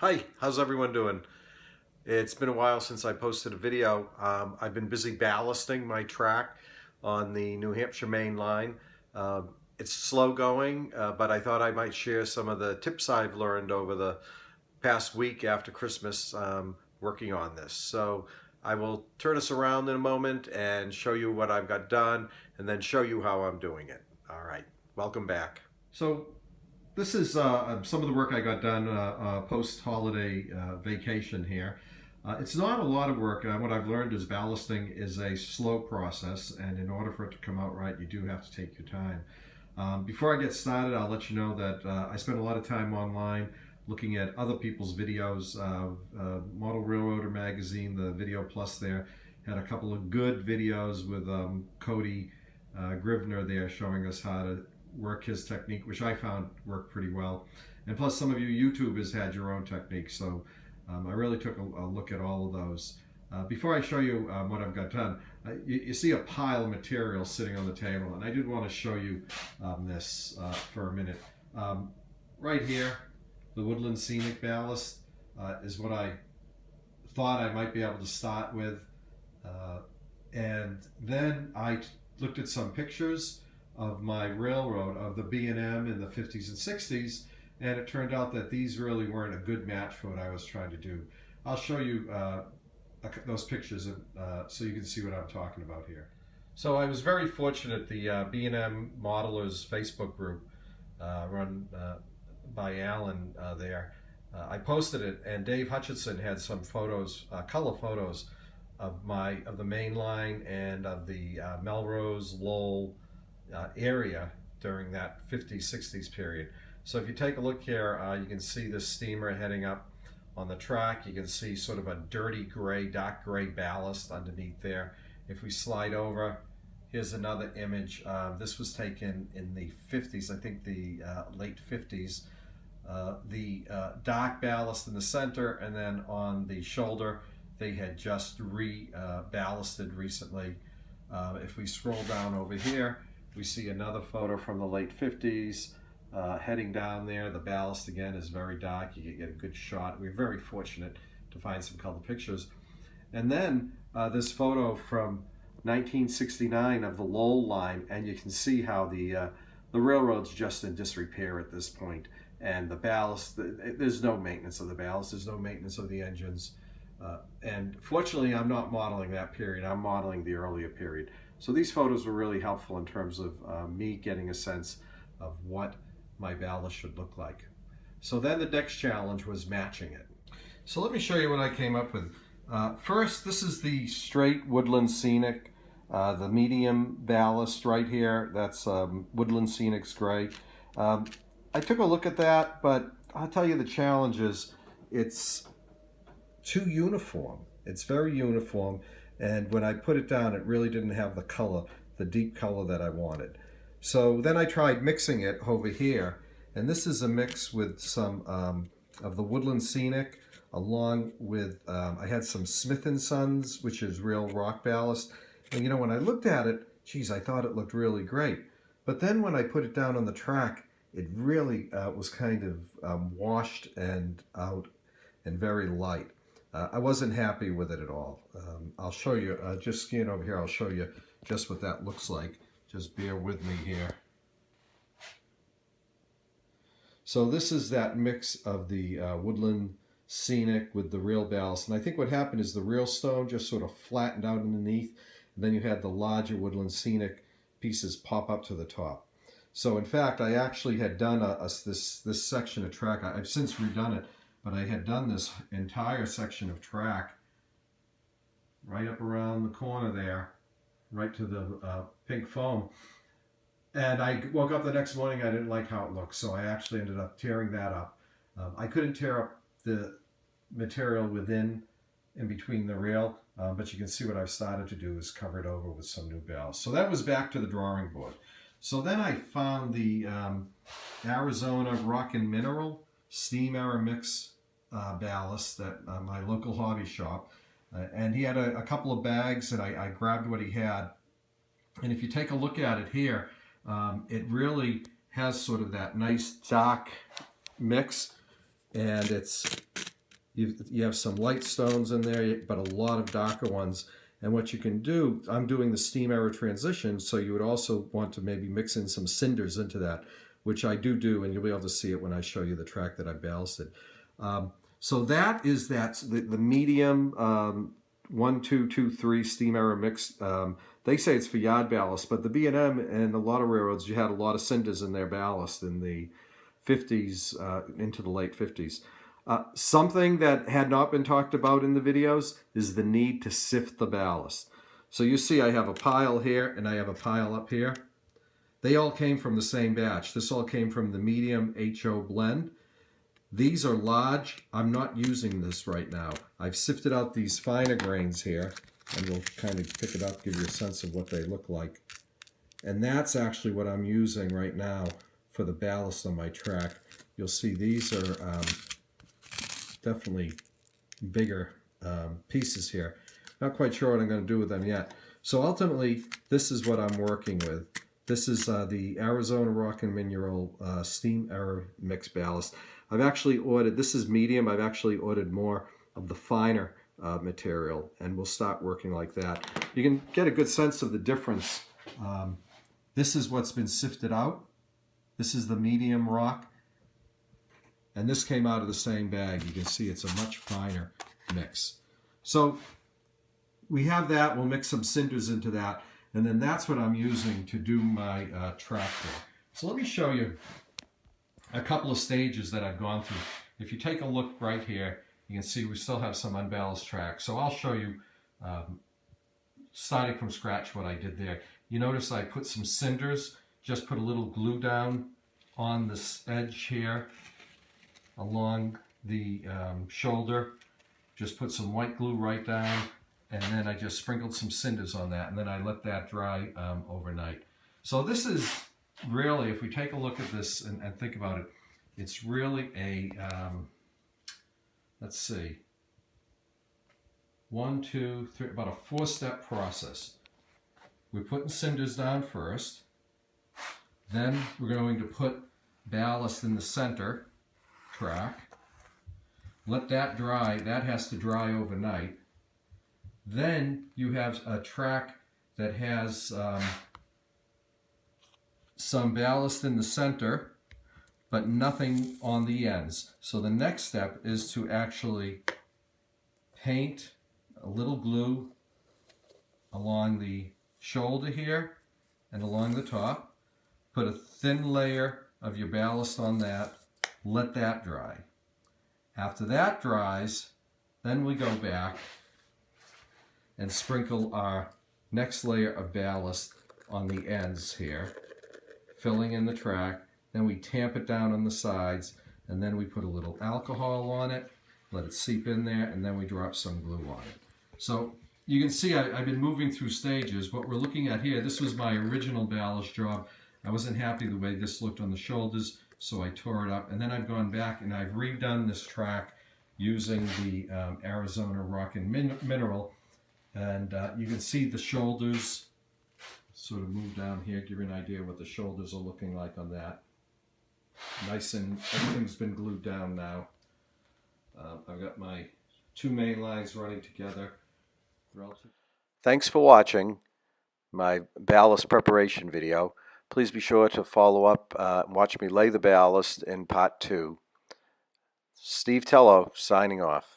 Hi, how's everyone doing? It's been a while since I posted a video. I've been busy ballasting my track on the New Hampshire main line. It's slow going, but I thought I might share some of the tips I've learned over the past week after Christmas working on this. So I will turn us around in a moment and show you what I've got done and then show you how I'm doing it. All right, welcome back. So this is some of the work I got done post-holiday vacation here. It's not a lot of work. What I've learned is ballasting is a slow process, and in order for it to come out right, you do have to take your time. Before I get started, I'll let you know that I spend a lot of time online looking at other people's videos. Model Railroader magazine, the Video Plus there, had a couple of good videos with Cody Grivner there showing us how to work his technique, which I found worked pretty well. And plus, some of you YouTubers had your own techniques, so I really took a look at all of those. Before I show you what I've got done, you see a pile of material sitting on the table, and I did want to show you this for a minute. Right here, the Woodland Scenic Ballast is what I thought I might be able to start with. And then I looked at some pictures of my railroad, of the B&M in the 50s and 60s, and it turned out that these really weren't a good match for what I was trying to do. I'll show you those pictures so you can see what I'm talking about here. So I was very fortunate. The B&M Modelers Facebook group run by Alan there, I posted it, and Dave Hutchinson had some photos, color photos of the main line and of the Melrose, Lowell area during that 50s, 60s period. So if you take a look here, you can see the steamer heading up on the track. You can see sort of a dirty gray, dark gray ballast underneath there. If we slide over, here's another image. This was taken in the 50s, I think the late 50s. The dark ballast in the center, and then on the shoulder, they had just ballasted recently. If we scroll down over here, we see another photo from the late 50s heading down there. The ballast again is very dark. You can get a good shot. We're very fortunate to find some color pictures. And then this photo from 1969 of the Lowell line, and you can see how the railroad's just in disrepair at this point. And the ballast, there's no maintenance of the ballast. There's no maintenance of the engines. And fortunately, I'm not modeling that period. I'm modeling the earlier period. So these photos were really helpful in terms of me getting a sense of what my ballast should look like. So then the next challenge was matching it. So let me show you what I came up with. First, this is the straight Woodland Scenic, the medium ballast right here. That's Woodland Scenic's gray. I took a look at that, but I'll tell you the challenge is it's too uniform. It's very uniform. And when I put it down, it really didn't have the color, the deep color that I wanted. So then I tried mixing it over here. And this is a mix with some of the Woodland Scenic, along with, I had some Smith & Sons, which is real rock ballast. And you know, when I looked at it, geez, I thought it looked really great. But then when I put it down on the track, it really was kind of washed and out and very light. I wasn't happy with it at all. I'll show you, just scan over here, I'll show you just what that looks like. Just bear with me here. So this is that mix of the Woodland Scenic with the real ballast. And I think what happened is the real stone just sort of flattened out underneath. And then you had the larger Woodland Scenic pieces pop up to the top. So in fact, I actually had done this section of track. I've since redone it. But I had done this entire section of track right up around the corner there, right to the pink foam. And I woke up the next morning, I didn't like how it looked, so I actually ended up tearing that up. I couldn't tear up the material in between the rail, but you can see what I've started to do is cover it over with some new ballast. So that was back to the drawing board. So then I found the Arizona Rock and Mineral Steam Air Mix ballast at my local hobby shop, and he had a couple of bags, and I grabbed what he had. And if you take a look at it here, it really has sort of that nice dark mix, and it's You have some light stones in there, but a lot of darker ones. And what you can do, I'm doing the steam air transition, so you would also want to maybe mix in some cinders into that, which I do, and you'll be able to see it when I show you the track that I ballasted. So that is the medium 1, 2, 2, 3 steam air mix. They say it's for yard ballast, but the B&M and a lot of railroads, you had a lot of cinders in their ballast in the 50s into the late 50s. Something that had not been talked about in the videos is the need to sift the ballast. So you see I have a pile here and I have a pile up here. They all came from the same batch. This all came from the medium HO blend. These are large. I'm not using this right now. I've sifted out these finer grains here, and we'll kind of pick it up, give you a sense of what they look like. And that's actually what I'm using right now for the ballast on my track. You'll see these are definitely bigger pieces here. Not quite sure what I'm going to do with them yet. So ultimately, this is what I'm working with. This is the Arizona Rock and Mineral Steam Air Mix Ballast. I've actually ordered, this is medium, I've actually ordered more of the finer material, and we'll start working like that. You can get a good sense of the difference. This is what's been sifted out. This is the medium rock. And this came out of the same bag. You can see it's a much finer mix. So we have that. We'll mix some cinders into that. And then that's what I'm using to do my tractor. So let me show you a couple of stages that I've gone through. If you take a look right here, you can see we still have some unbalanced tracks. So I'll show you, starting from scratch, what I did there. You notice I put some cinders, just put a little glue down on this edge here, along the shoulder, just put some white glue right down, and then I just sprinkled some cinders on that, and then I let that dry overnight. So this is really, if we take a look at this and think about it, it's really a, let's see, 1, 2, 3, about a 4-step process. We're putting cinders down first, then we're going to put ballast in the center track, let that dry. That has to dry overnight. Then you have a track that has some ballast in the center but nothing on the ends. So the next step is to actually paint a little glue along the shoulder here and along the top. Put a thin layer of your ballast on that. Let that dry. After that dries, then we go back and sprinkle our next layer of ballast on the ends here, filling in the track. Then we tamp it down on the sides, and then we put a little alcohol on it, let it seep in there, and then we drop some glue on it. So you can see I've been moving through stages. What we're looking at here, this was my original ballast job. I wasn't happy the way this looked on the shoulders, so I tore it up, and then I've gone back and I've redone this track using the Arizona Rock and Mineral, and you can see the shoulders sort of move down here, give you an idea what the shoulders are looking like on that. Nice, and everything's been glued down now. I've got my 2 main lines running together. Thanks for watching my ballast preparation video. Please be sure to follow up and watch me lay the ballast in part 2. Steve Tello signing off.